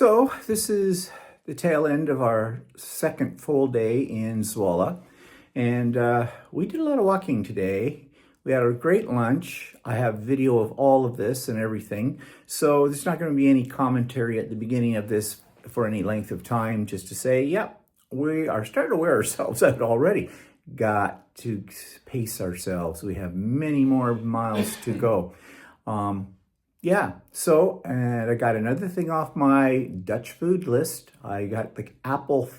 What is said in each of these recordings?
So this is the tail end of our second full day in Zwolle, and we did a lot of walking today. We had a great lunch. I have video of all of this and everything, so there's not going to be any commentary at the beginning of this for any length of time, just to say, yep, we are starting to wear ourselves out already. Got to pace ourselves. We have many more miles to go. Yeah, so, and I got another thing off my Dutch food list. I got the apple,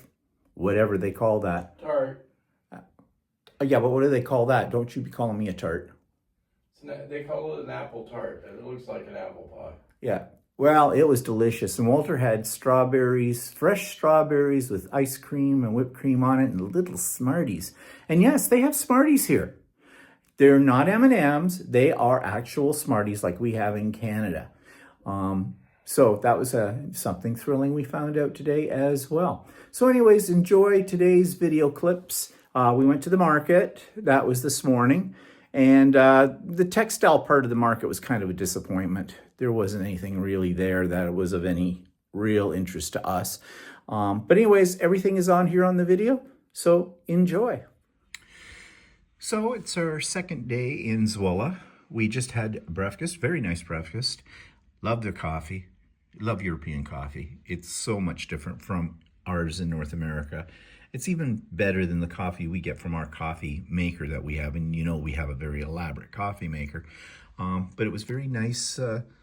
whatever they call that. Tart. Yeah, but what do they call that? Don't you be calling me a tart. They call it an apple tart, and it looks like an apple pie. Yeah, well, it was delicious. And Walter had strawberries, fresh strawberries with ice cream and whipped cream on it and little Smarties. And yes, they have Smarties here. They're not M&Ms, they are actual Smarties like we have in Canada. So that was something thrilling we found out today as well. So anyways, enjoy today's video clips. We went to the market, that was this morning. And the textile part of the market was kind of a disappointment. There wasn't anything really there that was of any real interest to us. But anyways, everything is on here on the video, so enjoy. So it's our second day in Zwolle. We just had breakfast, very nice breakfast. Love their coffee, love European coffee. It's so much different from ours in North America. It's even better than the coffee we get from our coffee maker that we have. And you know, we have a very elaborate coffee maker. But it was very nice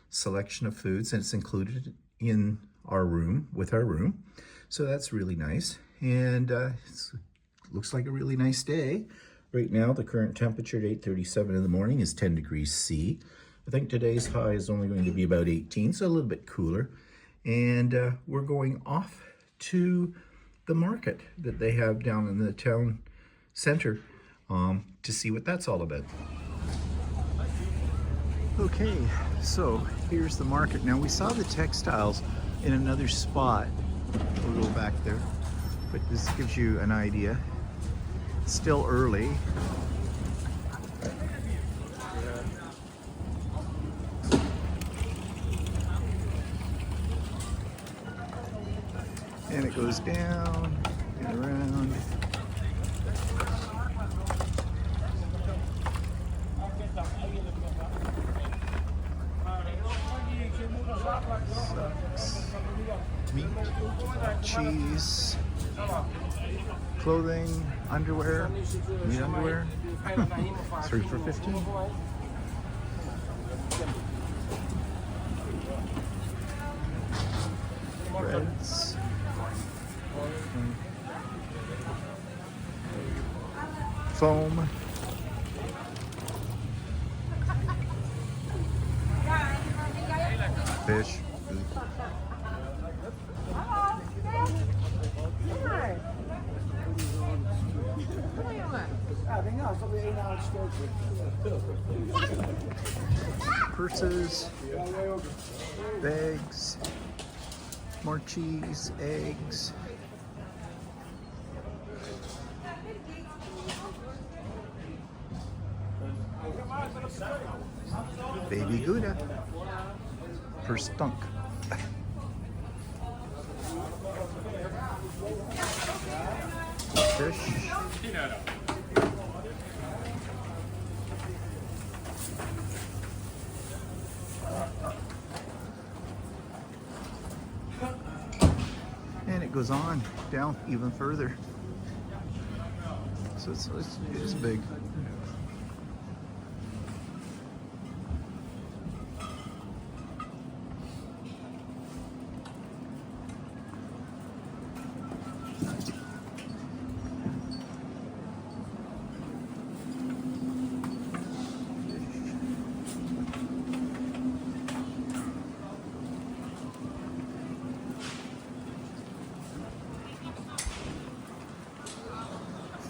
selection of foods, and it's included in our room, with our room. So that's really nice. And it looks like a really nice day. Right now, the current temperature at 8:37 in the morning is 10 degrees C. I think today's high is only going to be about 18, so a little bit cooler. And we're going off to the market that they have down in the town center to see what that's all about. Okay, so here's the market. Now, we saw the textiles in another spot. We'll go back there, but this gives you an idea. Still early. And it goes down and around. Meat, cheese, clothing, underwear, meat underwear, 3 for $15. Breads, foam, fish. Purses, bags, more cheese, eggs. Baby Gouda per stunk. Fish. And it goes on down even further. So it's big.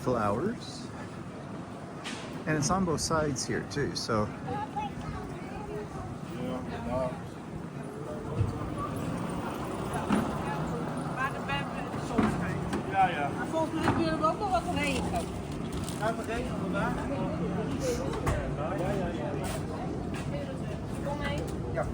Flowers, and it's on both sides here too, so volgens mij willen we ook nog wat regelen. Gaat het regenen vandaag? Ja. Kom mee. Ja.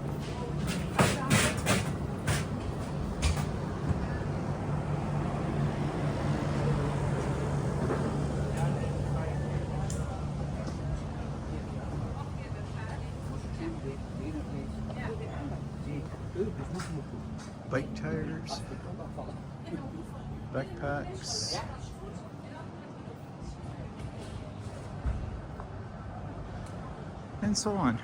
ducks. And so on.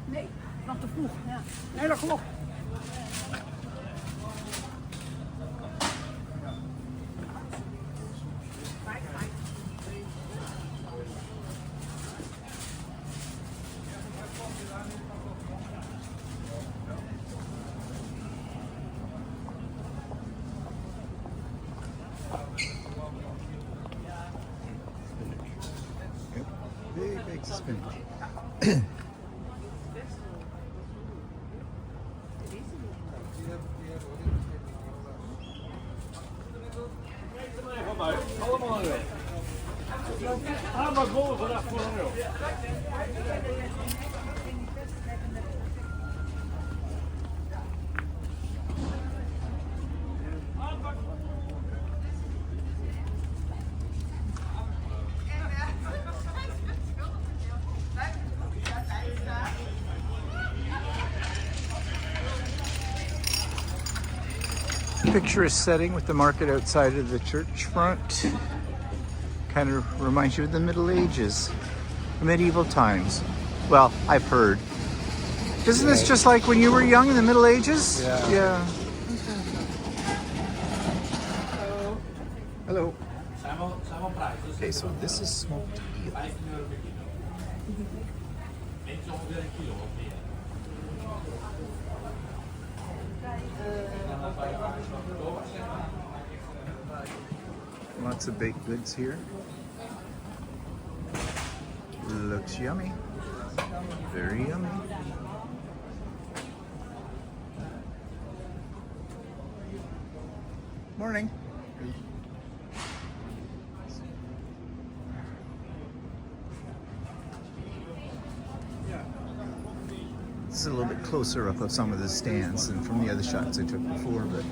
Nee, nog te vroeg. Ja. Nee, dat klopt. Big spinach. Allemaal weg. Maar vol vanaf voor een euro. Picturesque setting with the market outside of the church front. Kind of reminds you of the Middle Ages, medieval times. Well, I've heard. Isn't this just like when you were young in the Middle Ages? Yeah. Hello. Okay, so this is smoked eel. Lots of baked goods here. Looks yummy. Very yummy. Morning. This is a little bit closer up of some of the stands than from the other shots I took before, but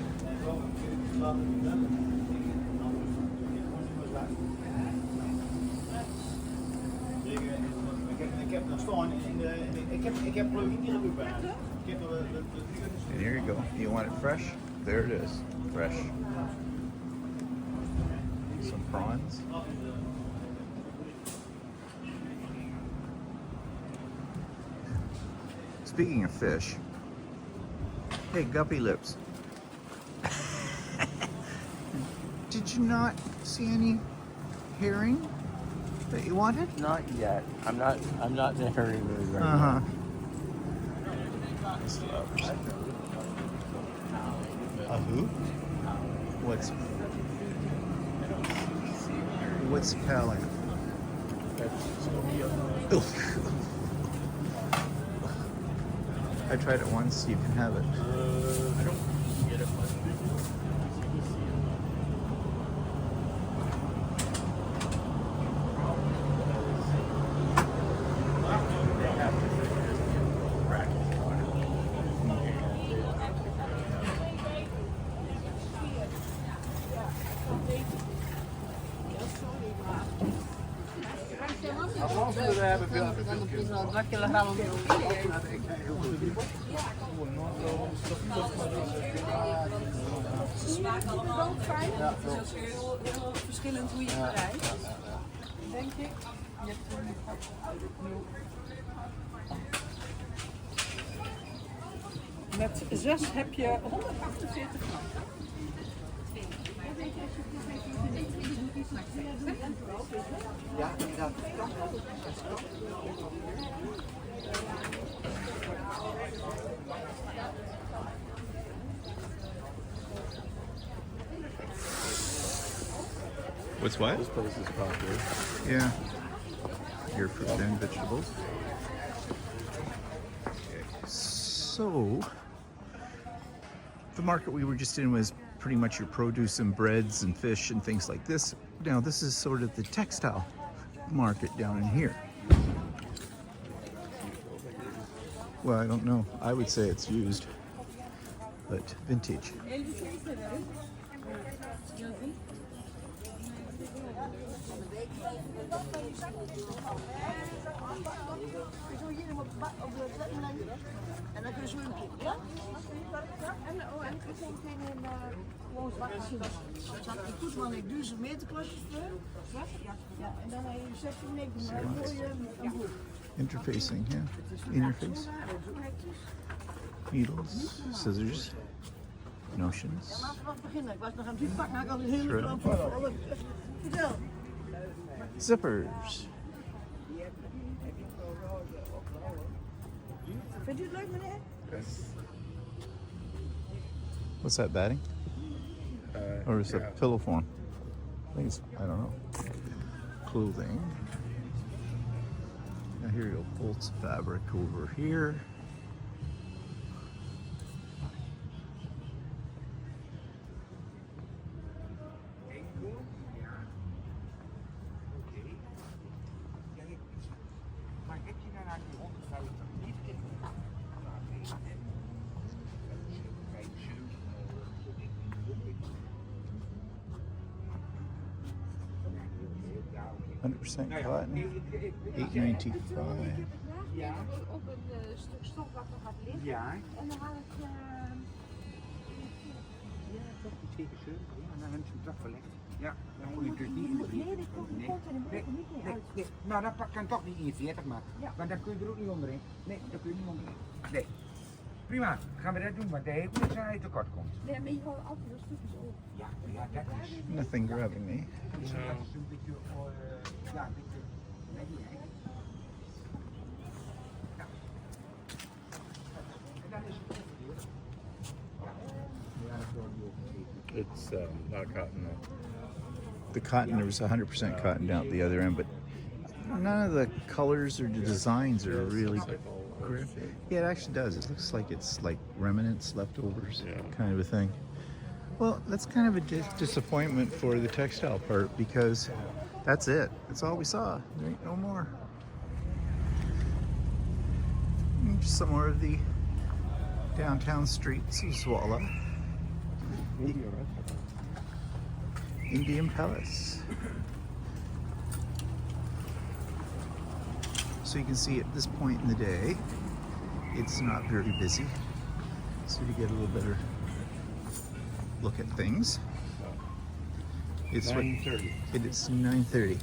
and here you go. You want it fresh? There it is. Fresh. Some prawns. Speaking of fish, hey, guppy lips. Did you not see any herring that you wanted? Not yet. I'm not in a hurry mood right Uh-huh. A who? What's palate? I tried it once. You can have it. I don't get it much. Zo'n 2 kilogram op Ze smaken allemaal fijn. Het is ook heel verschillend hoe je het bereidt. Denk ik. Met 6 heb je 148 gram. Ja, inderdaad. What's what? This place is popular. Yeah. Your fruit and vegetables. So, the market we were just in was pretty much your produce and breads and fish and things like this. Now, this is sort of the textile market down in here. Well, I don't know. I would say it's used, but vintage. En dan kun je zo in klikken, ja? En ik vond geen gewoon zwarte zin. Dat had ik goed, want ik 1000 meter klasjes voor. Ja, en dan heb je 96 maar mooie een boek. Interfacing, yeah. Interface. Needles, scissors, notions. Laten we beginnen. Ik was nog aan het uitpakken, had ik al een hele grote voor. Vertel. Zippers. Vindt u het leuk, meneer? What's that, batting? Or is it pillow form? I think it's, I don't know. Clothing. Now here you go, bolts fabric over here. Maar heb je daarna die 150 niet in? %, cotton, $8.95. Ja. Op een stuk stof wat er gaat liggen. Ja. En dan haal ik. Ja, toch die 72. Ja, en dan hebben ze hem toch verlegd. Ja, dan moet je dus niet in de brief. Nee, dat komt er in de brief niet meer uit. Nee. Nou, dat kan toch niet in 40 maken. Ja. Want dan kun je er ook niet onderin. Nee, dat kun je niet onderin. Nee. Prima, gaan we dat doen, want de hele dat hij tekort komt. Nee, maar je houdt altijd een stukjes op. Ja, ja, dat is. Nothing grabbing me. Dat is een beetje, ja, een beetje. Nee, nee. Ja. En dan is het ongeveer. Ja, dat wordt die opgegeven. It's not cotton though. The cotton, there was 100% cotton down at the other end, but none of the colors or the designs are really great. Yeah, it actually does. It looks like it's like remnants, leftovers, kind of a thing. Well, that's kind of a disappointment for the textile part because that's it. That's all we saw. There ain't no more. Just some more of the downtown streets of Zwolle. Indian Palace. So you can see at this point in the day, it's not very busy. So you get a little better look at things. It's 9:30. It is 9:30.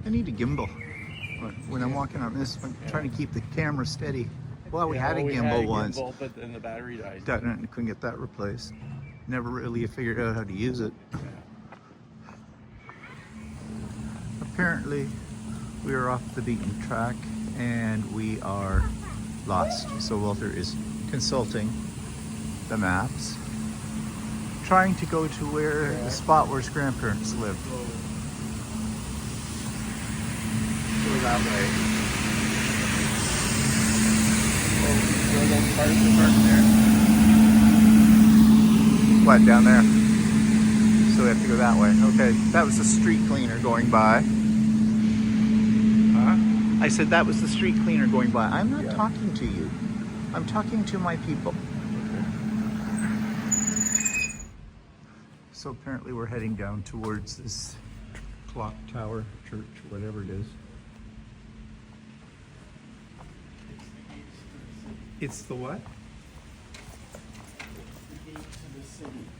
I need a gimbal. When I'm walking on this, I'm trying to keep the camera steady. Well, we had a gimbal once. But then the battery died. Couldn't get that replaced. Never really figured out how to use it. Apparently, we are off the beaten track and we are lost. So Walter is consulting the maps, trying to go to where the spot where his grandparents lived. Go that way. Where those cars are parked there. What, down there? So we have to go that way. Okay, that was the street cleaner going by. Huh? I said that was the street cleaner going by. I'm not talking to you. I'm talking to my people. So apparently we're heading down towards this clock tower, church, whatever it is. It's the what?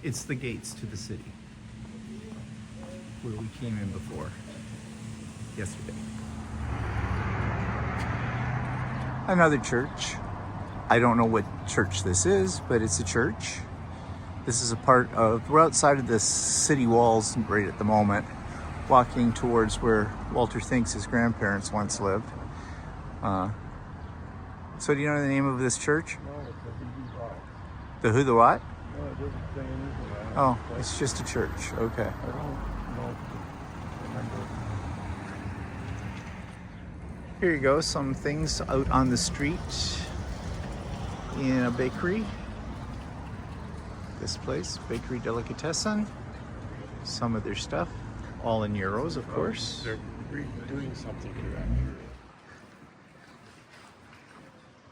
It's the gates to the city. Where we came in before. Yesterday. Another church. I don't know what church this is, but it's a church. This is a part of, we're outside of the city walls right at the moment. walking towards where Walter thinks his grandparents once lived. So do you know the name of this church? No, it's a Hindu bar. The who, the what? No, it doesn't say anything. Oh, it's just a church. Okay. I don't know if you remember. Here you go, some things out on the street in a bakery. This place, Bakery Delicatessen. Some of their stuff, all in euros, of course. They're doing something to that.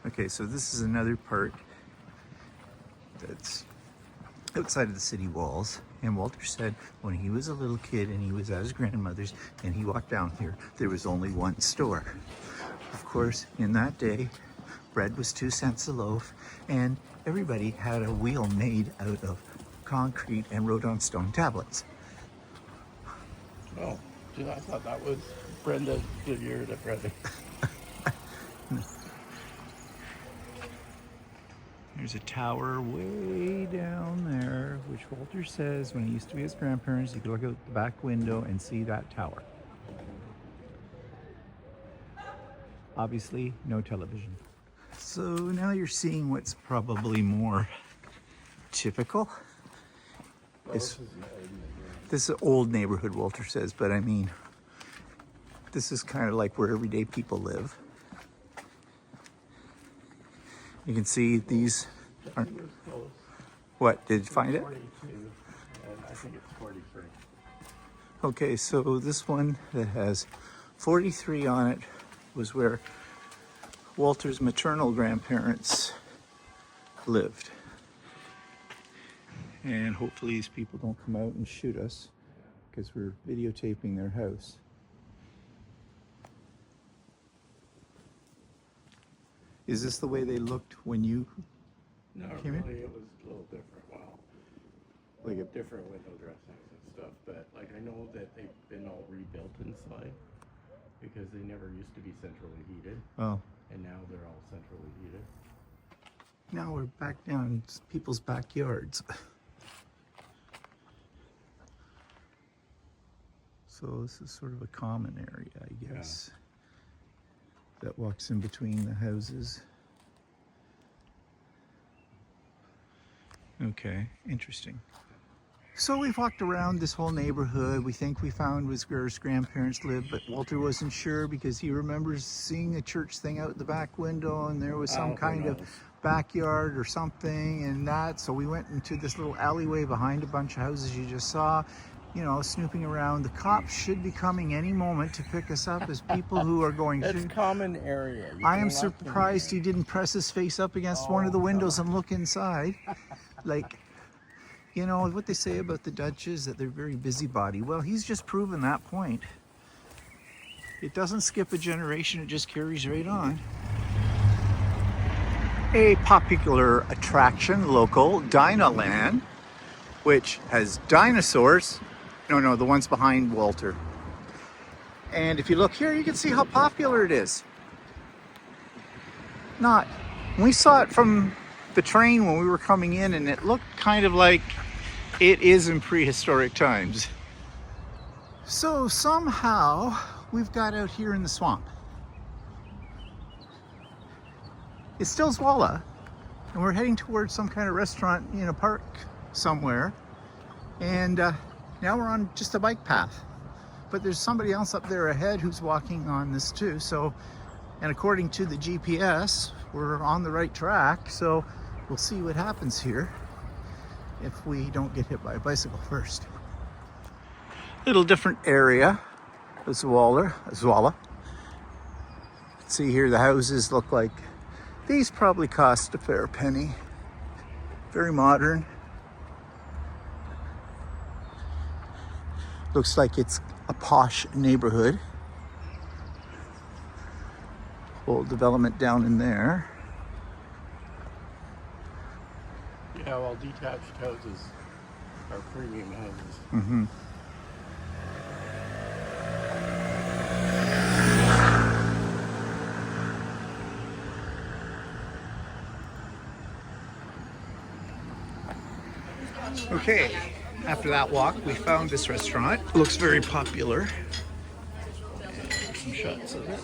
Okay, so this is another part that's outside of the city walls. And Walter said when he was a little kid and he was at his grandmother's and he walked down here, there was only one store. Of course, in that day, bread was 2 cents a loaf, and everybody had a wheel made out of concrete and wrote on stone tablets. Oh, gee, I thought that was Brenda Goodyear that read it. There's a tower way down there, which Walter says when he used to be his grandparents, you could look out the back window and see that tower. Obviously, no television. So now you're seeing what's probably more typical. This is an old neighborhood, Walter says, but I mean, this is kind of like where everyday people live. You can see these aren't. What, did you find it? 42, and I think it's 43. Okay, so this one that has 43 on it was where Walter's maternal grandparents lived. And hopefully these people don't come out and shoot us because we're videotaping their house. Is this the way they looked when you No, came in? really, it was a little different. Wow. Like a Different window dressings and stuff, but like I know that they've been all rebuilt inside because they never used to be centrally heated, oh, and now they're all centrally heated. now we're back down in people's backyards. So this is sort of a common area, I guess, that walks in between the houses. Okay, interesting. So we've walked around this whole neighborhood. We think we found was where his grandparents lived, but Walter wasn't sure because he remembers seeing a church thing out the back window and there was some kind of backyard or something and that. So we went into this little alleyway behind a bunch of houses you just saw, you know, snooping around. The cops should be coming any moment to pick us up as people who are going It's to. common area. I am surprised he didn't press his face up against one of the windows and look inside. Like, you know, what they say about the Dutch is that they're very busybody. Well, he's just proven that point. It doesn't skip a generation, it just carries right on. A popular attraction, local, Dinoland, which has dinosaurs. No, the ones behind Walter. And if you look here, you can see how popular it is. Not. We saw it from the train when we were coming in, and it looked kind of like it is in prehistoric times. So somehow we've got out here in the swamp. It's still Zwolle, and we're heading towards some kind of restaurant in a park somewhere. And now we're on just a bike path. But there's somebody else up there ahead who's walking on this too. So, and according to the GPS, we're on the right track. So we'll see what happens here if we don't get hit by a bicycle first. Little different area of Zwolle. See here, the houses look like these probably cost a fair penny. Very modern. Looks like it's a posh neighborhood. Old development down in there. Yeah, well, detached houses are premium houses. Mm-hmm. Okay, after that walk, we found this restaurant. It looks very popular. And some shots of it.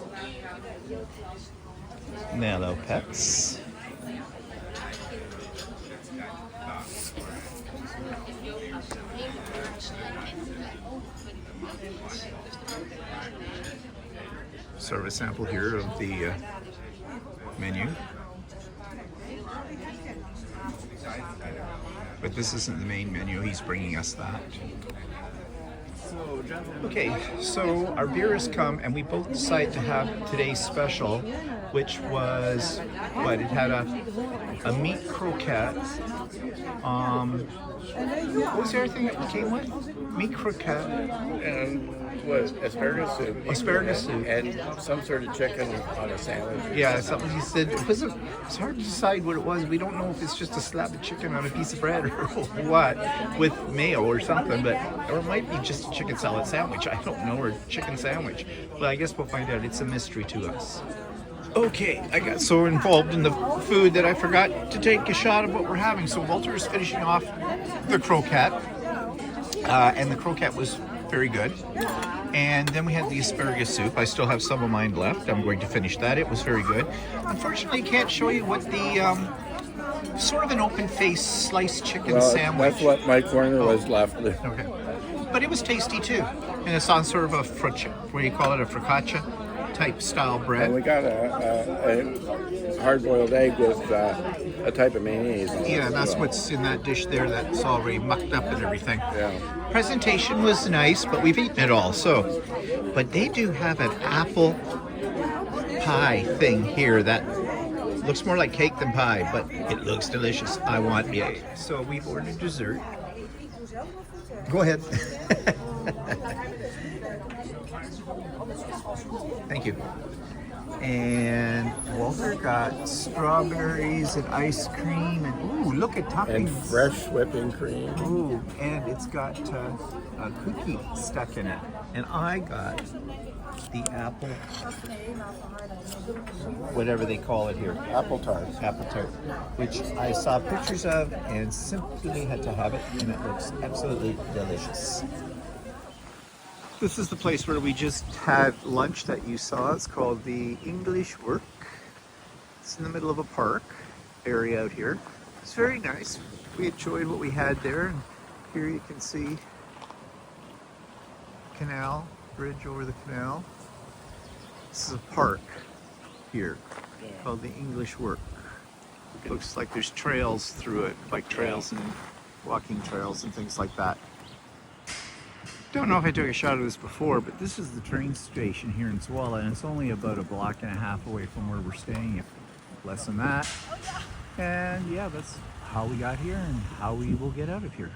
Nello Pets. Sort of a sample here of the menu. But this isn't the main menu, he's bringing us that. Okay, so our beer has come and we both decided to have today's special, which was, what, it had a meat croquette. What was the other thing that came with? Meat croquette. And was asparagus soup. Asparagus soup. And some sort of chicken on a sandwich. Yeah, something he said. It's hard to decide what it was. We don't know if it's just a slab of chicken on a piece of bread or what, with mayo or something, or it might be just a chicken salad sandwich. I don't know, or chicken sandwich. But I guess we'll find out. It's a mystery to us. Okay, I got so involved in the food that I forgot to take a shot of what we're having. So Walter is finishing off the croquette, and the croquette was very good. And then we had the asparagus soup. I still have some of mine left. I'm going to finish that. It was very good. Unfortunately, I can't show you what the sort of an open-faced sliced chicken sandwich. That's what my corner was left. Okay, but it was tasty too, and it's on sort of a what do you call it, a focaccia type style bread. And we got a hard-boiled egg with a type of mayonnaise. Yeah, that's what's in that dish there. That's already mucked up and everything. Yeah. Presentation was nice, but we've eaten it all. So, but they do have an apple pie thing here that looks more like cake than pie, but it looks delicious. I want it. So we've ordered dessert. Go ahead. Thank you. And Walter got strawberries and ice cream, and ooh, look at toppings. And fresh whipping cream. Ooh, and it's got a cookie stuck in it. And I got the apple, whatever they call it here. Apple tart. Apple tart, which I saw pictures of and simply had to have it, and it looks absolutely delicious. This is the place where we just had lunch that you saw. It's called the English Work. It's in the middle of a park area out here. It's very nice. We enjoyed what we had there. And here you can see canal, bridge over the canal. This is a park here called the English Work. Looks like there's trails through it, bike trails and walking trails and things like that. Don't know if I took a shot of this before, but this is the train station here in Zwolle, and it's only about a block and a half away from where we're staying, less than that. And yeah, that's how we got here and how we will get out of here.